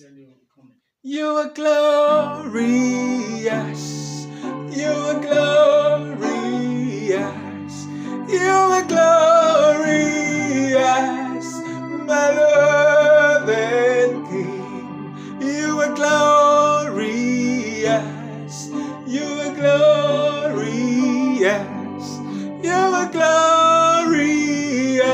You are glorious. You are glorious. You are glorious, my Lord and King. You are glorious. You are glorious. You are glorious,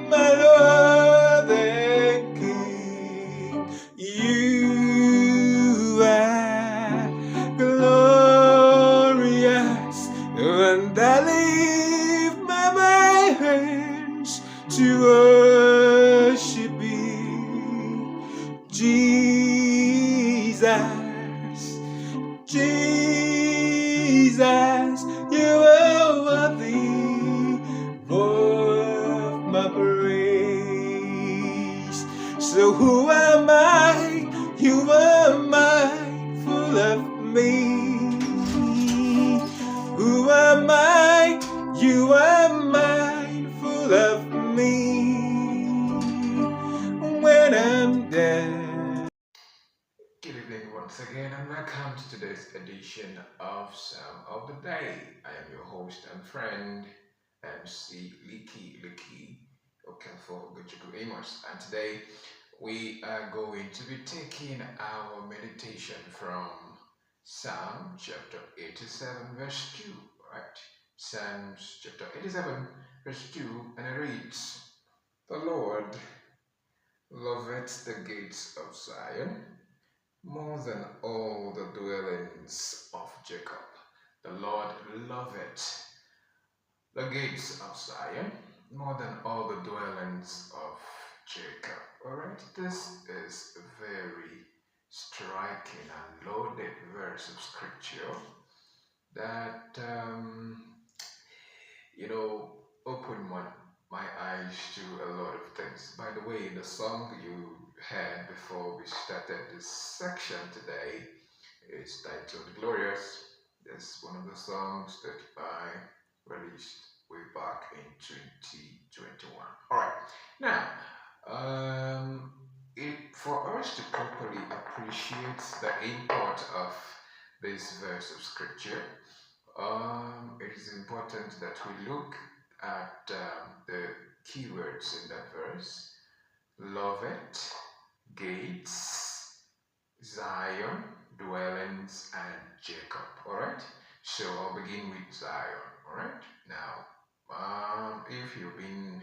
my Lord and King. You are glorious, and I lift my hands to worship you, Jesus. Jesus, you are worthy of my praise. So who am I? You are mindful of me. Who am I? You are mindful of me. When I'm dead. Good evening once again, and welcome to today's edition of Psalm of the Day. I am your host and friend, MC Liki Okafor Gochuku Amos, and today we are going to be taking our meditation from Psalm chapter 87, verse 2. Right? Psalms chapter 87, verse 2, and it reads, "The Lord loveth the gates of Zion more than all the dwellings of Jacob. The Lord loveth the gates of Zion more than all the dwellings of Jacob." Alright, this is a very striking and loaded verse of scripture that opened my eyes to a lot of things. By the way, the song you heard before we started this section today is titled Glorious. It's one of the songs that I released way back in 2021. Alright, now, for us to properly appreciate the import of this verse of scripture, it is important that we look at the keywords in that verse: love it, gates, Zion, dwellings, and Jacob. Alright? So I'll begin with Zion. Alright? Now, if you've been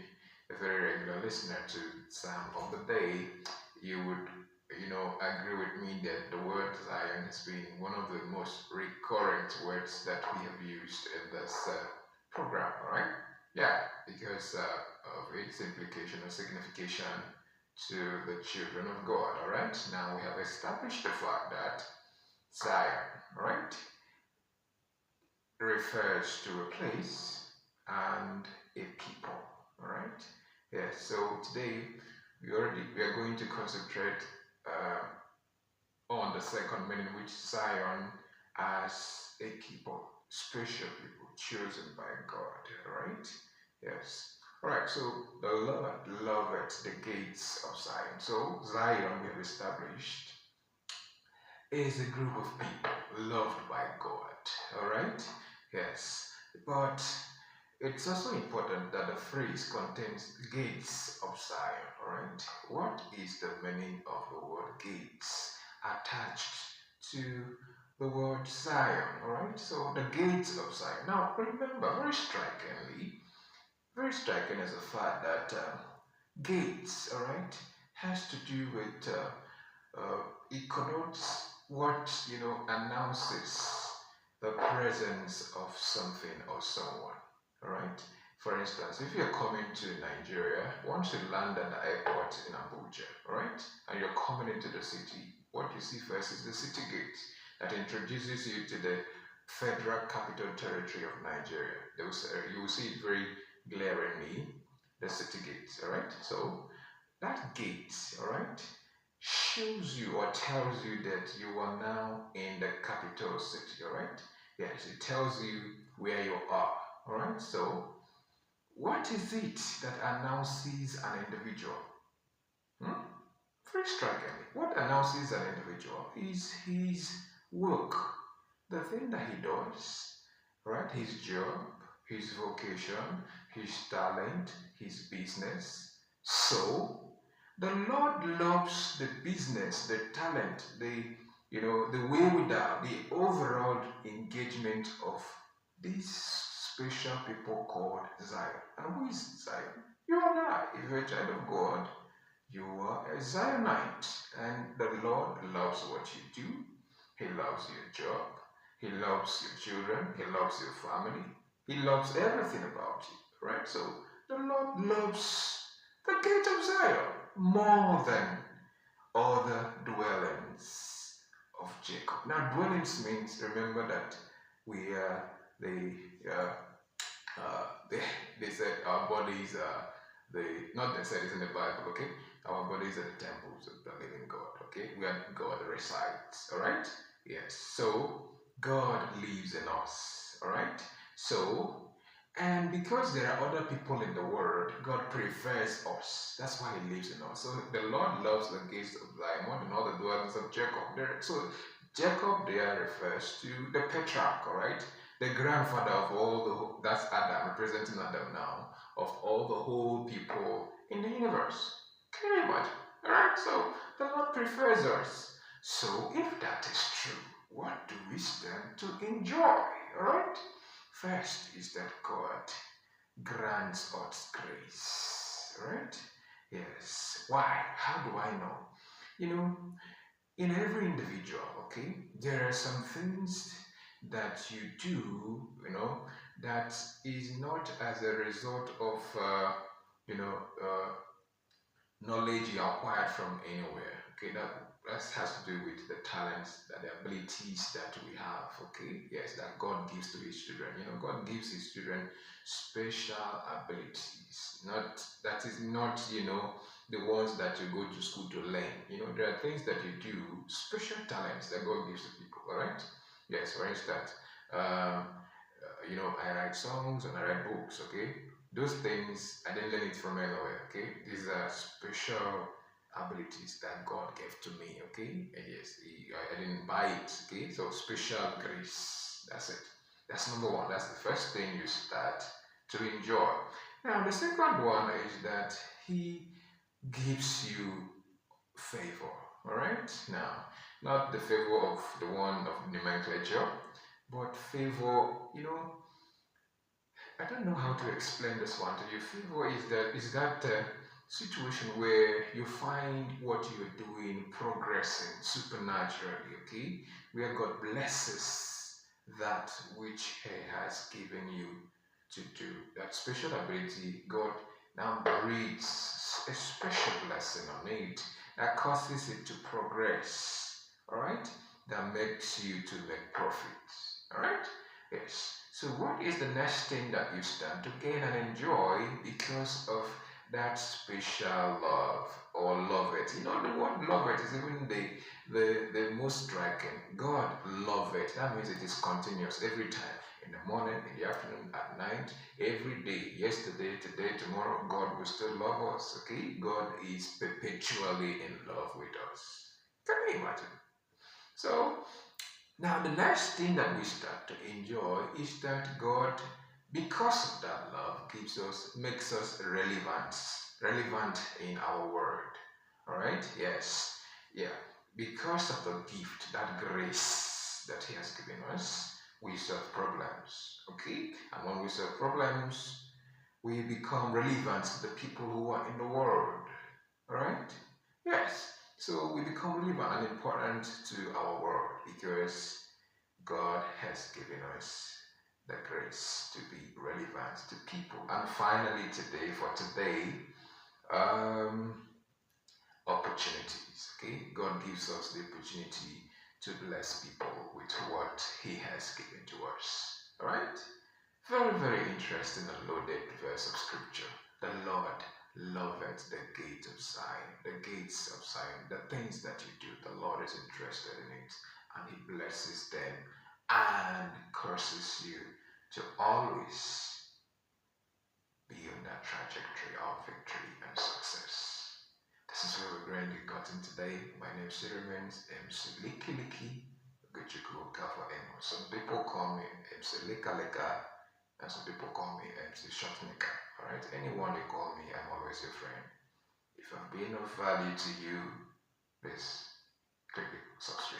a very regular listener to Psalm of the Day, you would agree with me that the word Zion has been one of the most recurrent words that we have used in this program. Alright? Yeah, because of its implication or signification to the children of God. Alright, now we have established the fact that Zion, right, refers to a place and a people. Alright, yes, so today we are going to concentrate on the second meaning, which Zion as a people, special people chosen by God. Alright, yes. Alright, so the Lord loveth the gates of Zion. So Zion, we have established, is a group of people loved by God. Alright? Yes. But it's also important that the phrase contains gates of Zion. Alright? What is the meaning of the word gates attached to the word Zion? Alright? So the gates of Zion. Now remember, very striking is the fact that gates, alright, has to do with it connotes what announces the presence of something or someone. Alright? For instance, if you're coming to Nigeria, once you land at the airport in Abuja, alright, and you're coming into the city, what you see first is the city gate that introduces you to the Federal Capital Territory of Nigeria. You will see it very glaringly, the city gate, alright? So that gate, alright, shows you or tells you that you are now in the capital city, alright? Yes, it tells you where you are, alright? So, what is it that announces an individual? Hmm? Very Very strikingly, what announces an individual is his work, the thing that he does, right? His job, his vocation, his talent, his business. So the Lord loves the business, the talent, the wherewithal, the overall engagement of these special people called Zion. And who is Zion? You and I. If you're a child of God, you are a Zionite, and the Lord loves what you do. He loves your job. He loves your children. He loves your family. He loves everything about you, right? So the Lord loves the gate of Zion more than other dwellings of Jacob. Now, dwellings means, remember that we are uh, they said our bodies are not they said it's in the Bible, okay? Our bodies are the temples of the living God, okay? We are God resides, all right? Yes. So God lives in us, all right? So, and because there are other people in the world, God prefers us. That's why He lives in us. So the Lord loves the gates of Zion more than all the dwellings of Jacob. So Jacob there refers to the patriarch, all right? The grandfather of all that's Adam, representing Adam now, of all the whole people in the universe. Can you imagine? Alright, so the Lord prefers us. So if that is true, what do we stand to enjoy? Alright? First is that God grants us grace. Alright? Yes. Why? How do I know? You know, in every individual, okay, there are some things that you do, that is not as a result of, you know, uh, knowledge you acquired from anywhere. Okay, that has to do with the talents, the abilities that we have. Okay, yes, that God gives to His children. God gives His children special abilities. Not that is not the ones that you go to school to learn. There are things that you do, special talents that God gives to people. All right. Yes, for instance, I write songs and I write books. Okay, those things, I didn't learn it from anywhere, okay? These are special abilities that God gave to me, okay? And yes, I didn't buy it, okay? So special grace, that's it. That's number one. That's the first thing you start to enjoy. Now, the second one is that He gives you favor, all right? Now, not the favor of the one of nomenclature, but favor, I don't know how to explain this one to you. Favor is that situation where you find what you're doing progressing supernaturally, okay? Where God blesses that which He has given you to do. That special ability, God now breathes a special blessing on it that causes it to progress, all right? That makes you to make profits, all right? Yes. So what is the next thing that you stand to gain and enjoy because of that special love or love it? The word love it is even the most striking. God love it. That means it is continuous every time. In the morning, in the afternoon, at night, every day, yesterday, today, tomorrow, God will still love us. Okay? God is perpetually in love with us. Can you imagine? So now, the next thing that we start to enjoy is that God, because of that love, makes us relevant in our world. All right? Yes. Yeah. Because of the gift, that grace that He has given us, we solve problems. Okay? And when we solve problems, we become relevant to the people who are in the world. All right? Yes. So we become relevant and important to our world because God has given us the grace to be relevant to people. And finally, today, opportunities. Okay, God gives us the opportunity to bless people with what He has given to us. All right, very, very interesting and loaded verse of scripture. The Lord loveth the gate of Zion, the gates of Zion, the things that you do. The Lord is interested in it, and He blesses them and curses you to always be on that trajectory of victory and success. This is where we're going joining the curtain today. My name still remains MC Liki Liki Guchuku Kafa Emo. Some people call me MC Lika Lika, and some people call me MC Shotnika. Alright, anyone they call me, I'm always your friend. If I'm being of value to you, please click the subscribe